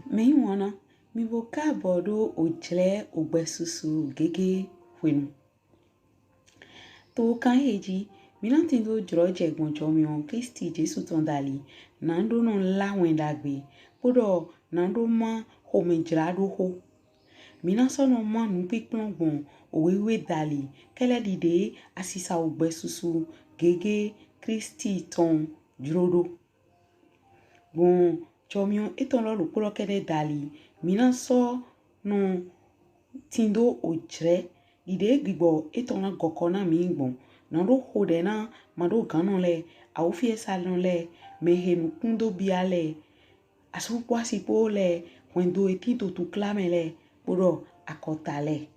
Meyiwana, mi bo kabodo ojle ogbesusu gege wenu. To kan heji, mina tindo djrodjè gbonjomion Klisti-Jesu dali, nando non la wendagbe, podo nando ma homenjrado ho. Mina sono ma nupikplon bon, owewe dali, kèlè dide asisa ogbesusu gege Kristi ton djrodo. Bon, chomion eton lo polo kede dali, mina so no tindo ojre, dide gbigbo eton la gokona mi bon, nando hode na mado gnon le, aufie salon le, mehe nukundo biale, asupwa sipo le, wendo etindo tuklame le, podo akota le.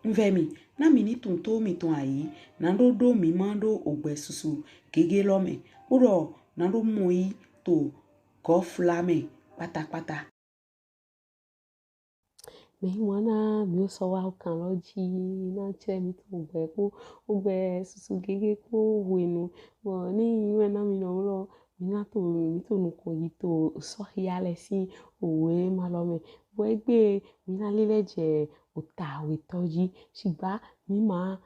Mvemi, na mini tunto miton ayi, nando do mi mando ogbesusu gege lome, podo nando moi to goflame pata. Meyiwana mi o so wa kan loji na che mi to ogbe susu gege ko wenu bo ni iwe na mi no lo mi to nukon yi to Osohia le si owe malome bo egbe mi na lileje ota we toji Sigba mi ma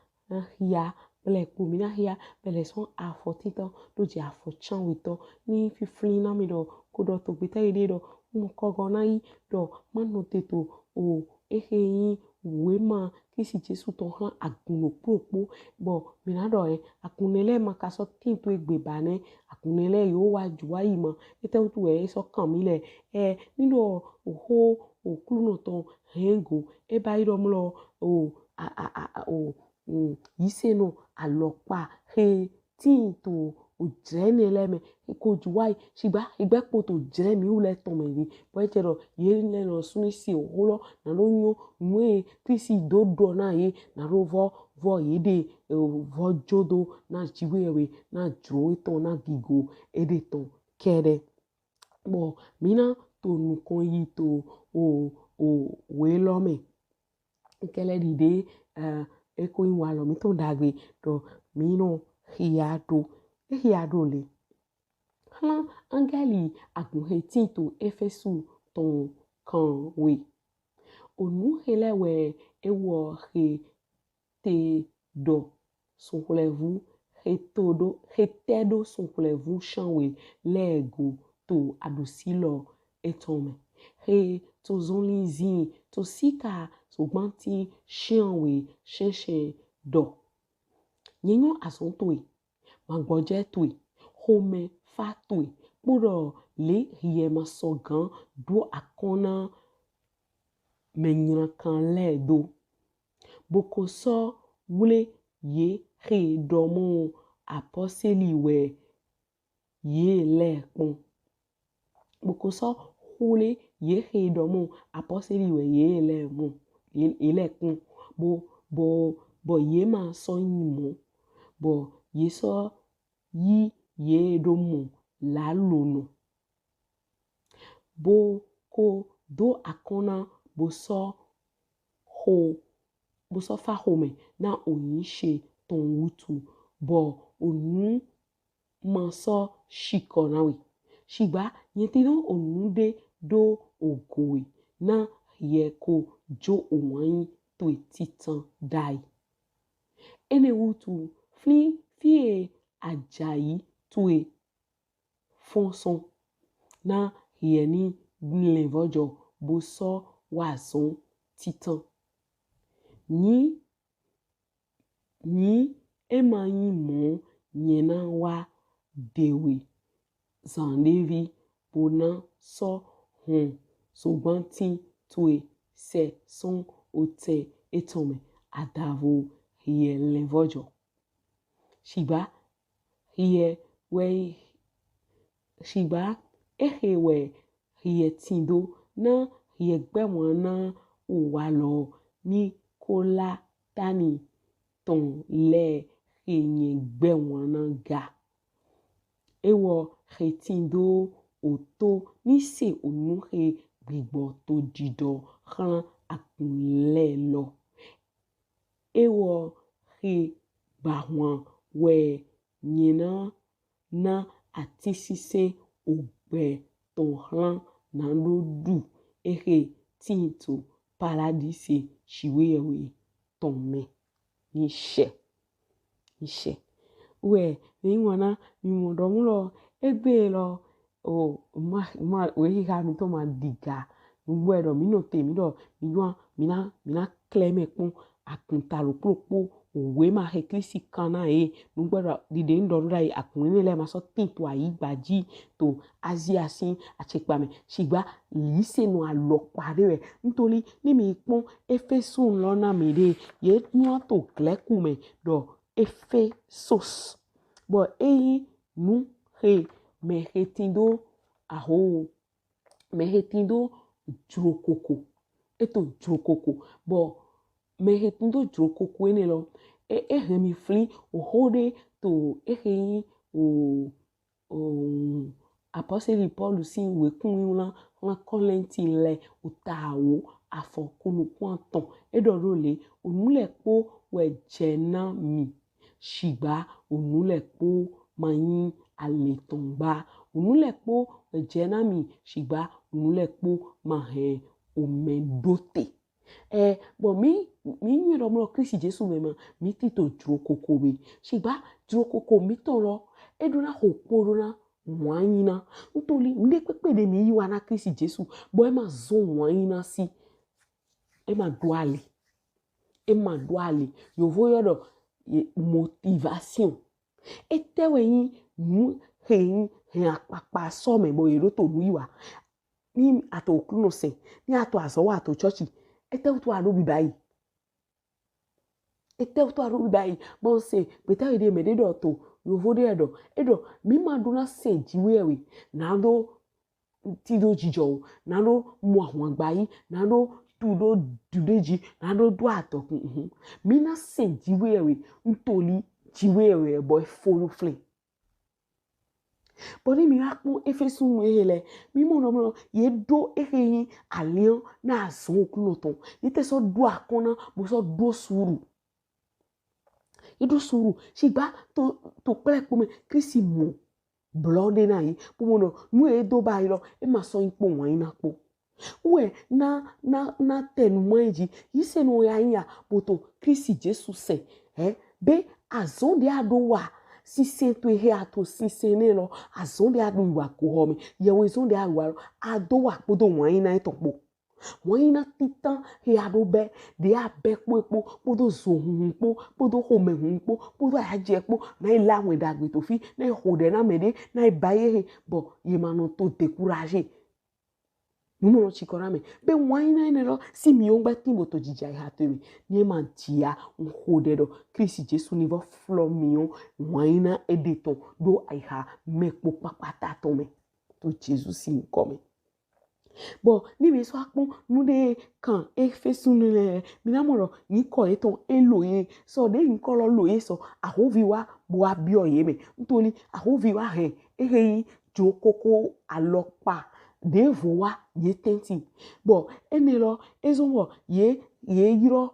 hia bele ku mi na hia bele son afo tito doje afo chan we to ni fifli na mi do kodo to gbeta ide do mo kogo na yi do manote to o Eyin wema Klisti-Jesu ton hlan Agun Efesu bo minado akunele makaso tinto egbebane akunele yo wa juwa ima ete utu so kamile nido Jesu Oklunọ ton hengo eba ido mlo yiseno alokpa he tinto ojrene leme ko juwai Sigba igbe poto jre mi ule tomeri bo echero ye le no sunisi owalọ na no nyo nwe Kristi dodo na ye na ro vo yede vo jodo na jiwewe na jlo to na gbigbo ede ton kèlè bo mina to nukon yi to welome kèlè dide eko wanyina mi ton dagbe do mino hiado le hlan angali Agun Efesu ton kan we onu hele we ewo he te do son levu he tedo son levu chanwe lego to adosilo etome he to zonlizi to sika so gbanti chanwe shen do nyenyo azon toy magbodje toy home fa toy podo le rie masogan do akona menyina kan le do boko so wule ye he domo aposeli we ye le pon boko so wule ye he domo aposeli we ye le mon ye pon bo ye ma so yimo bo ye so yi ye domo la lono bo ko do akona bo so fa home na onyishe ton wutu bo onu maso shikona we Sigba yetino onu de do ogowe na ye ko jo owanyina to titan dai ene wutu fie ajayi to fonson na ye ni glenvojo bo so wazon titan ni emanyi mon nyena wa dewe zandevi bona so so gbanti to se son ote etome adavo ye lenvojo Sigba ehe we ye tindo na ye gbẹwanna owalọ Nikolaitani ton le Eyin gbẹwanna ga ewo he tindo oto nise onu he gbigbo to dido hlan akunle lo ewo he bahwan we nyina na atisise ogbe ton hlan na nududu ehe tinto paradise shiwewe tome nishe we ni wana mi modomulo egbe lo o ma we ha mi to ma diga ngwe do mi no te mi do mi wan mina kleme pon akunta lo popo we ma he Kristi kana ngwe do dide ndo do dai akunni le ma so tinto ayi gbaji to asia sin achekpa me Sigba lise no alokpa de we ntoli ni mi pon Efesu lo na mi de ye nu to glekume do Efesos bo Eyin nu he me he tindo aho me he tindo jlokoko eto jlokoko bo me he tindo jlokoko ene lo he mi fli o hode to he o Apostle Paul sin we kun la kolenti le utawo afọ kunu kwanton edorole onule po we jena mi Sigba onule po mayin aletongba onule po we jena mi Sigba onule po mahe omendote bo mi nyero mo Klisti-Jesu mema mi tito jlokoko be Sigba jlokoko mi ton lo edona hokporona wanyina ntoli nde pepe de mi yiwa na Klisti-Jesu bo ma zon wanyina si ma duali yovo yodo motivation etewe yin mu he Akpa so me bo yero to nuiwa ni ato Oklunọ se ni ato azọn ato church etewe to aro bibai bon se beta ide me de do to yovo de edo mi ma do na se jiwewe na do tindo jijo na do mo ahun agbayi na do tudo dudeji na do do ato mi na se jiwewe ntoli jiwewe boy follow flame boni mi akun Efesu mu ehele mi mo no ye do ehin alion na azọn Oklunọ ton ye te so do akona bo so do suru idu suru Sigba to klepo me Kristi mo blood na yi po mo no nu do ba yi lo ma so ipo wanyina po we na tenu moji yise no ya yin poto Klisti-Jesu se be azọn de ado wa si se to he ato si se ne lo azọn de ado wa ko ho me ye we zon de awa ado wa podo wanyina itopo wanyina titan he ado be de abe po podo zo hun po podo home hun po podo aje po na ila wen dagbe to fi na hode na mede na baye he bo ye ma no to décourager nuno chikora me be wanyina ene lo si mi ongba timbo to jija ha to mi ni ma tia hode do Klisti-Jesu ni vo flo mi wanyina edeton do ai ha me po papata to me to Jesu si come bo ni me so akpon nu de kan Efesu le mi na mo ni ko eton eloye so de nko lo loye so ahoviwa bo abioye me ntoli ahoviwa he jokoko alokpa devowa ye tenti bo enelo ezonwo ye yiro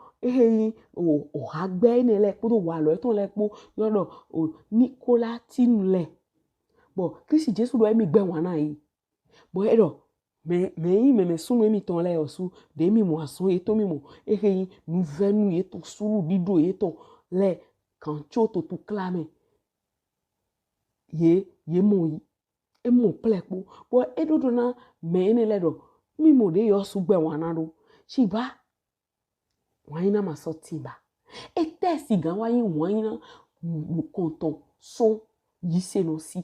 o hagbe enele podo walo eton le po yodo Nikolaitani le bo Klisti-Jesu do mi gbẹwanna yi bo edo me sunu mi ton le osu de mi mo aso eto mi mo nu venu eto suru dido eto le kancho to tu clame ye mo yi mo plepo bo edodo na me ene le do mi mo de yo su gbẹwanna do Sigba wanyina ma so timba etesi gan wayin wanyina mo konton so yise no si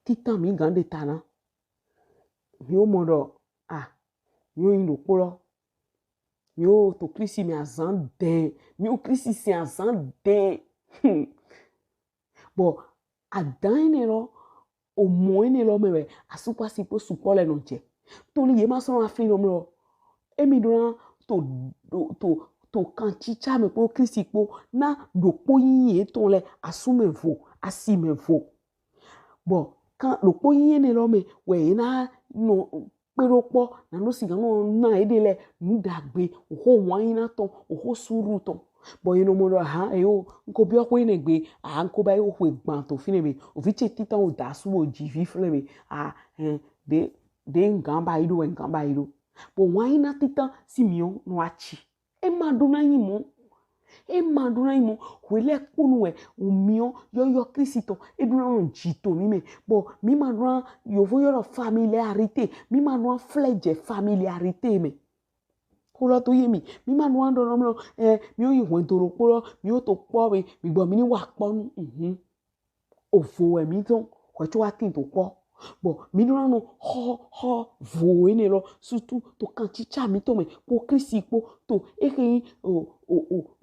titan mi gan de tana mi o modo mi o yin dokpo mi o to Kristi mi azọn de mi o Kristi si azọn de bo adan ene lo o mo ene lo mewe asupa si po supo le no je toli ye ma so afin lo mo emi do to kan chicha me po Kristi po na dokpo yin eton le asumevo asimevo bo kan dokpo yin ene lo me we na no pero po na no si gan no na edele nu dagbe o wanyina ton o suru ton bo you know mo nko bi okwo inegbe nko ba yo hwe gban to fine be o fi che titan o da su o ji fi fle be de de ngamba ido ngamba ido bo wanyina tita simio no achi e maduna yimo wele kunu umio yo Kristo eduna no jito mime bo mi maduna yovo yo familiarité mi maduna fledge familiarité me kolo to yemi mi maduna do no mi o yihun to ro poro mi o to po we mi gbo mi ni wa po nu ofo mi ton ko ti wa tin to po bo mi no no ho vo ene lo surtout to kan chicha mi to me po Kristi po to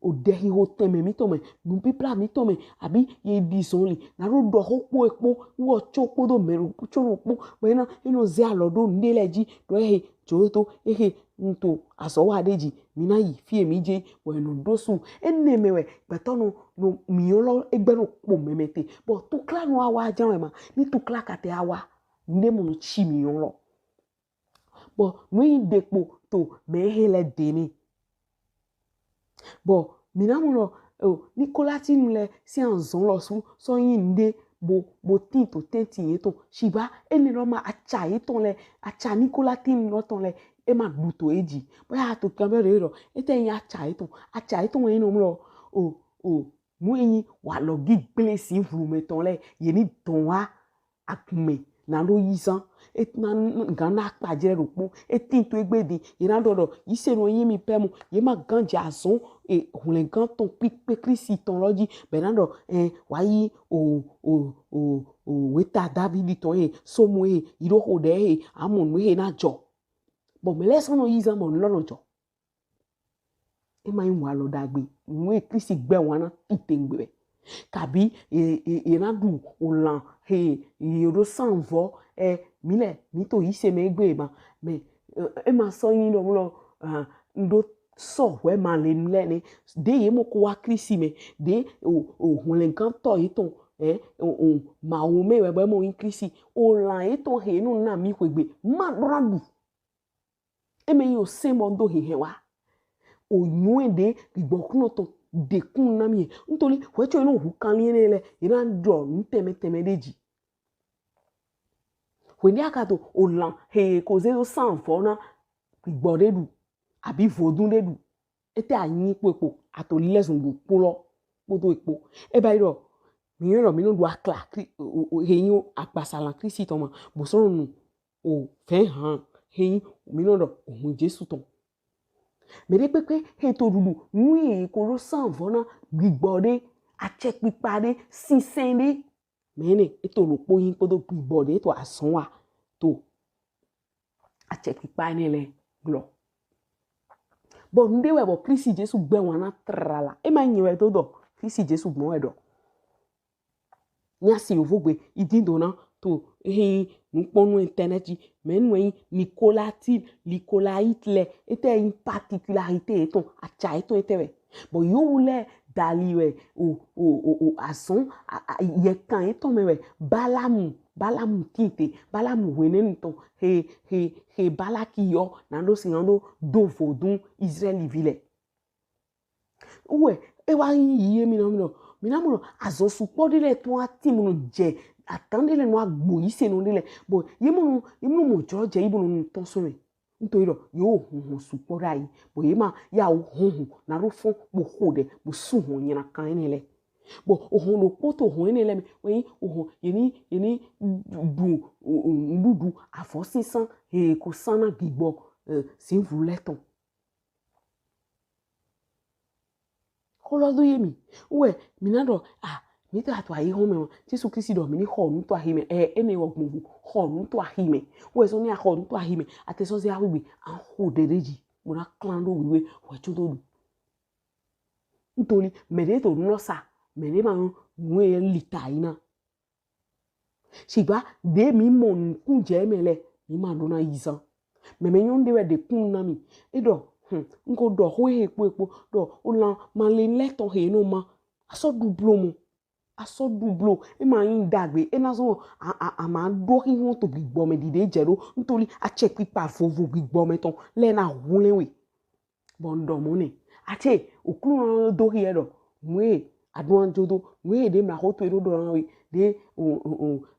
o dehi ho teme mi to me nu pipla mi to me abi ye disonli na ro do ho po epo wo chopo do meru chono po bo na ino ze alodo ndeleji do joto nto asowa deji mina yi fie mi je wo no dosu enemewe betono no miolo egbero po memete bo to kla no awa jan ma ni to kla kate awa nemo no chi miolo bo no yi dekpo to me hele deni bo minamulo Nikolaitani le si azon lo su so yin nde bo tin to tenti eton shiba eni lo ma acha eton le acha Nikolaitani lo ton le e ma duto eji bo ya to kamere ro eten ya acha eton yin no lo mu yin wa lo gigle si vrume ton le ye ni don wa akume na lo yisan etna ngana Akpa jere ro po etin to egbedi ina dodo yise no yin mi pemu ye ma ganje azon hulen gan ton pipe Kristi ton loji benando wayi weta David ton somo iro hode amon we na jo bo mele so no yizan mo lo jo e ma yin wa lo dagbe nwe Kristi gbẹwanna itengbe kabi ina du olon iro sanvo mile mi to yise me gbe ma me e ma so yin lo ndo so we ma le ni de ye mo ko wa Kristi me de hulen kan to iton ma o me we mo yin Kristi o lan iton he no na mi kwegbe ma bradu e me yo se mo ndo he wa o yun de gbigbo kuno to de kun na mi ntori we cho no hu kan ni le ina do nteme deji we ni akato o lan ko ze o san fo na gbigbo de du abi vodun de du ete ayin popo ato lesun du polo podo epo e ba iro mi no do akla eyin agbasalan Kristi ton ma bo so nu o fe han eyin mi no do ohun Jesu ton me de pepe to dudu nui ko lo san vona gbigbo de ache pipa de sinsin de mene eto lo po yin podo gbigbo de to ason wa to ache pipa ni le glo bo nde we bo Klisti-Jesu gbẹwanna trala e ma yin we to do Klisti-Jesu gbon we do nya si ovogbe idindo na to nukon internet men we Nikolaitani ete une particularité eton acha eton etewe bo yo le dali we azon ye kan eton me we balamu tinte balamu wenen ton balaki yo na do sinando do vodun Israeli vile we e wa yi mi no azon supo de le ton ati mo je attendez le no agbo yise no de le bo yimo mo djrodjè ibo no ton so me ntori ro yo supo rai bo yima ya na ro fon bo hode bo su nyina kan ni le bo lo poto ni le we yeni du nududu afo 600 ko sana gbigbo si vule ton kolo do yemi we mi na do mi to atwa yi home Jesu Kristi do mi ni ho nu to ahime ene wo gbogu ho nu to ahime we so ni ho nu to ahime ateso ze awigbe an ho dereji mo na clan do wiwe we chudo du ntori mede to no sa mede ma nwe lita ina Sigba de mi mo nkunje mele mi ma do na yisan me nyonde we de kun na mi edo nko do ho epo do olan ma le leton he no ma aso dublo e ma yin dagbe e na so ma do ki won to gbigbo me di djè ntori a check pipa fovo gbigbo me ton le na hunle we bondo mo ne ate Oklunọ do hi edo we adwan jodo we de ma ho to do na we de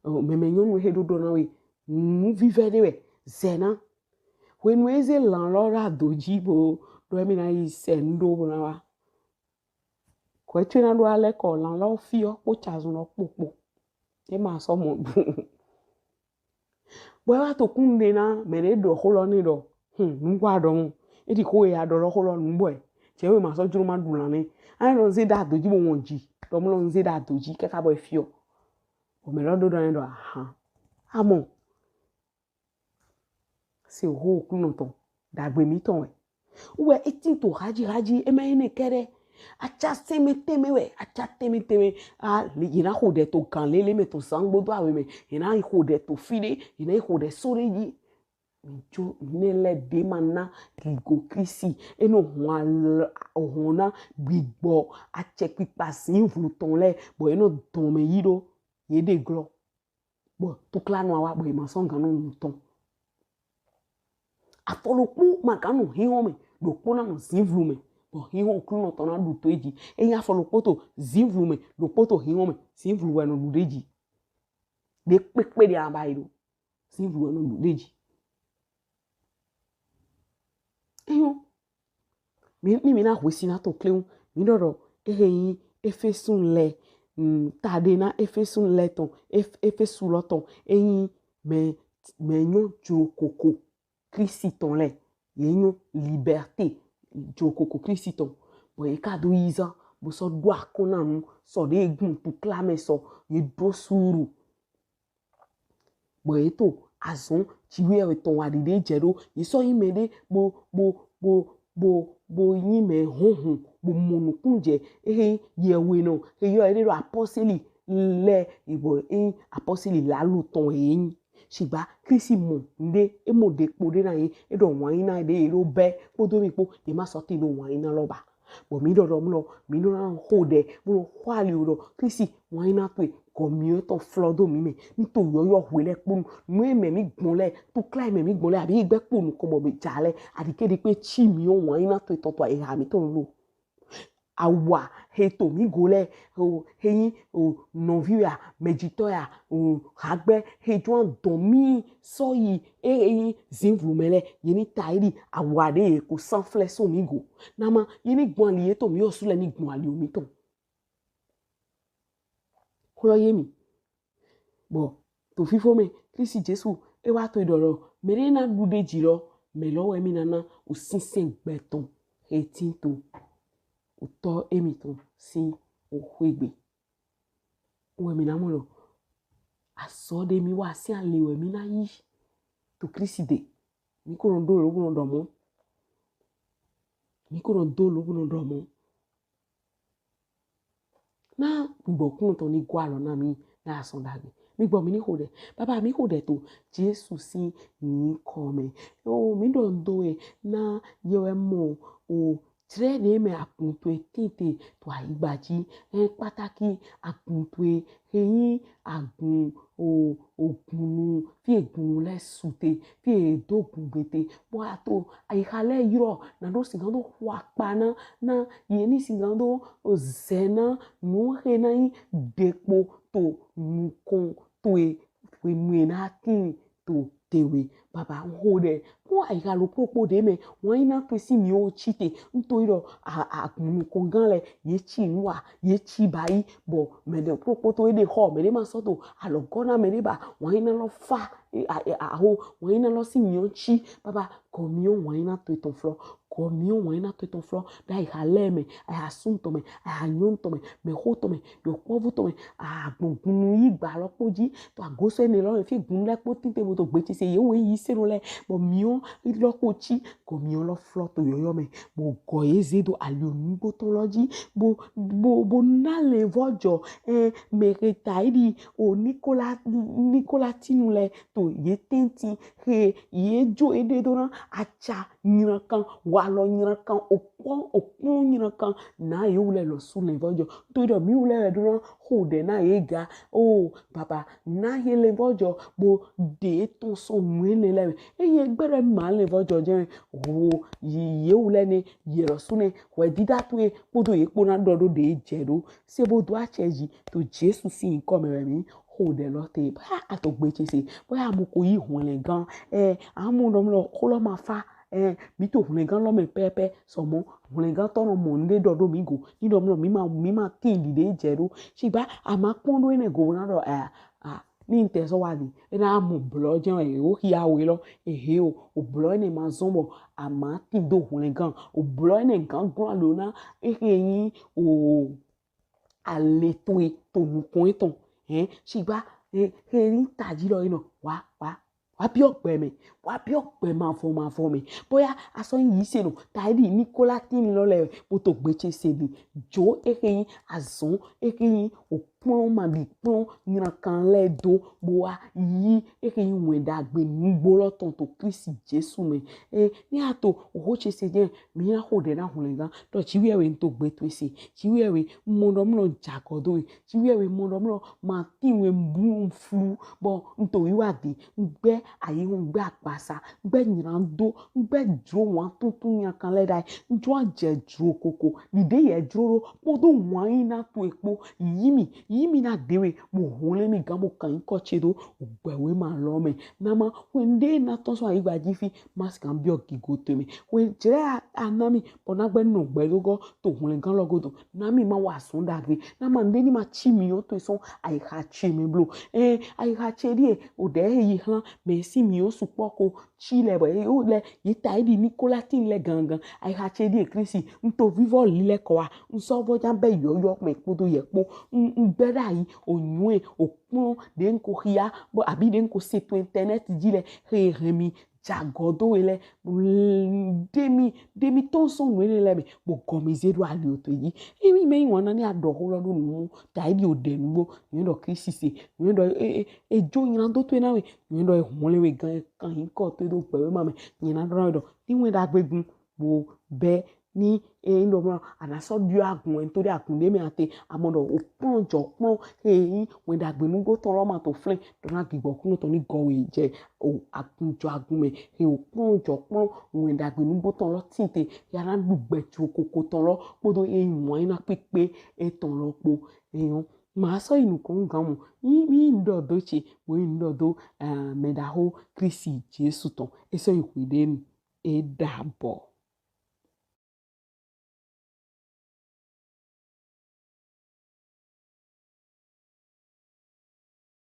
memenyon we do na we mu vive de we zena when we eze landlord doji bo do mi na yi sendo bo na wa ko twe na do ale ko landlord fi o po chazu no popo e ma so mo bo wa to kunde na mere do holo ni do ngwa do mo e di ko ya do holo ngbo e che we ma so juru ma du lan ni an lo ze da doji bo won ji do mo lo ze da doji ke ka bo fi o me lo do do ni do aha amo se ho Oklunọ ton dagbe mi ton we etin to haji e me ne kere acha teme we acha teme a ina ho de to kan lele me to sangbo do awe me ina ho de to fide ina ho de soreji jo nele de mana gigo krisi eno ohona gbigbo ache pipa sin vlu ton le bo eno ton me yido ye de glo bo to klano awa bo e ma son kan no ton afoloku makanu hiome dokpo na no zivlume bo hiho Oklunọ ton na du to eji eyin afoloku to zivlume dokpo to hiome zivluwe no du deji de pepe de abaido zivluwe no du deji eyo mi na hwesi na to kleun mi doro Eyin Efesu le tade na Efesu le ton Efesu lo ton Eyin me nyon jlokoko Kristi ton le yenyo liberté jlokoko Kristi ton bo e ka do iza bo so do akona nu so de egun to klame so ye do suru bo e to azon chiwe e ton wa de djlo ye so imede bo yin me honhon bo monukunje ye we no yo e do apostoli le ibo apostoli la lu ton Eyin Sigba Kristi mo nde e mo de po de na yin e do wanyina de e ro be podo mi po e ma so ti do wanyina lo ba bo mi do mo na ho de mo kwali o do Kristi wanyina to e ko mi to flodo mi to yo hwele po nu e me mi gbon le to klai me mi gbon le abi igbe po nu ko mo be jale adike de pe chi mi o wanyina to to e ha mi to lo awa heto mi gole Eyin novia meditoya hagbe hejuan domi soyi Eyin zinvumele yeni tairi awa de ko sanfle so mi go nama yeni gbon ali to mi osule ni gbon ali omi ton kolo yemi bo to fifo me Klisti-Jesu e wa to idoro mere na du deji lo me lo we mi nana o sinsin gbeton tindo uto emiton si ohwegbe we mi na mo lo aso de mi wa si ale we mi na yi to Kristi de mi ko ron do Oklunọ do mo mi ko ron do Oklunọ do mo na gbigbo Oklunọ ton ni gwa lo na mi na ason dagbe mi gbo mi ni ho de baba mi ho de to Jesu si Nikolaitani mi do e na ye we mo Trene me apunto tete to aigbaji pataki apunto Eyin agun ogun fi egun le sute fi edogun gbete bo ato aihale yiro na do singando Akpa na yeni singando zena no hena dekpo to nukon to we matin to tewe baba ho de ko aigalo popo de me wanyina to si mi o chite nto iro agun kongan le ye chi nwa ye chi bai bo me de popo to e de ho me de ma so to alokona me de ba wanyina lo fa aho wanyina lo si mi o chi baba ko mi o wanyina to ton flo ko mi o wanyina to ton flo da ihaleme asunto me anyonto me hoto me yo povu to me agbungun igba lopoji to agoso ene lo fi gun le po tinte mo to gbe ti se ye we yi sero le bo mi o lokochi ko mi o lo flo to yoyo me bo go ezedo ali onugbo to loji bo na le vojo meritaidi o Nikolaitani le to ye tenti ye jo ede do na acha nyirakan walo nyirakan opon nyirakan na ye ule lo su le vojo to do mi ule do na ho de na ye ga baba na ye le vojo bo de ton so nwele le ye gbere ma le vojo je ye ule ne ye lo su ne we dida to e podo ye pona do de je do se bo do acheji to Jesu si nko me mi ho de lo te ba atogbe chese boya mo ko yi hun gan amu dom lo ko lo ma fa mi to hun gan lo me pepe so mo hun gan to no mo nde do mi go ni dom lo mi ma tin di dédjè ro Sigba ama pon do ene go na do ni nte so wa ni na mu blo jan o hia we lo o blo ene ma zombo ama tindo hun gan o blo ene gan gbon lo na eyin o aleto to nukon eton Sigba rin taji lo ino wa bi ogbe ma fo me boya azọn yi se no taidi Nikolaitani lo le poto gbeche se bi jo eyin azọn eyin opon ma bi pon nyina kan le do boa yi eyin wenda gbe ngbo lo ton to Klisti-Jesu me ni ato o che se je mi na ho de na hun gan to chiwe we nto gbe to se chiwe we mo do mo jagodo chiwe we mo do mo ma tin we mbu fu bo nto wi wa di gbe ayi hun gbe apasa gbe nyirando gbe dro wan tuntun nya kan le dai njo jlokoko ni de ye djoro podo wanyina to epo yimi na dewe mo hole mi gan mo kan ko chedo ogbewe ma lo me na ma wende na to so ayi gba jifi mas kan bi ogigo to me we jere anami bona gbe no gbe logo to hun gan logo do na mi ma wa sun dagbe na ma nde ni ma chi mi o to so ayi ha chi me blo ayi ha che die o de yi han me si mi o supoko chi le bo o le yi taidi Nikolaitani le gangan ayi ha che die Kristi nto vivo lile ko wa nso bo jan be yo me kodo ye po ngbeda yi onwe opon de nko hia bo abi de nko site internet jile remi jagodo ele demi ton son wele le me bo gomize do ali oto yi emi me wona ni adoho lo do nu taidi ode nugo yen do Kristi se yen do ejo yin do to na we yen do ehun le we gan kan yin ko to do pe we ma me yin do do ti wen da gbegun bo be ni ndo mo anaso dio agun entori akun de me ate amodo opon jopon wen da gbe nugo ton lo ma to flen to na gbigbo kun to ni gowe je o agun me opon jopon wen da gbe nugo ton lo tinte ya na dugbe jlokoko ton lo podo wanyina pepe ton lo po ma so nukon gan mo mi ndo doche wo ndo do me da ho Klisti-Jesu ton eso ikwide ni dabo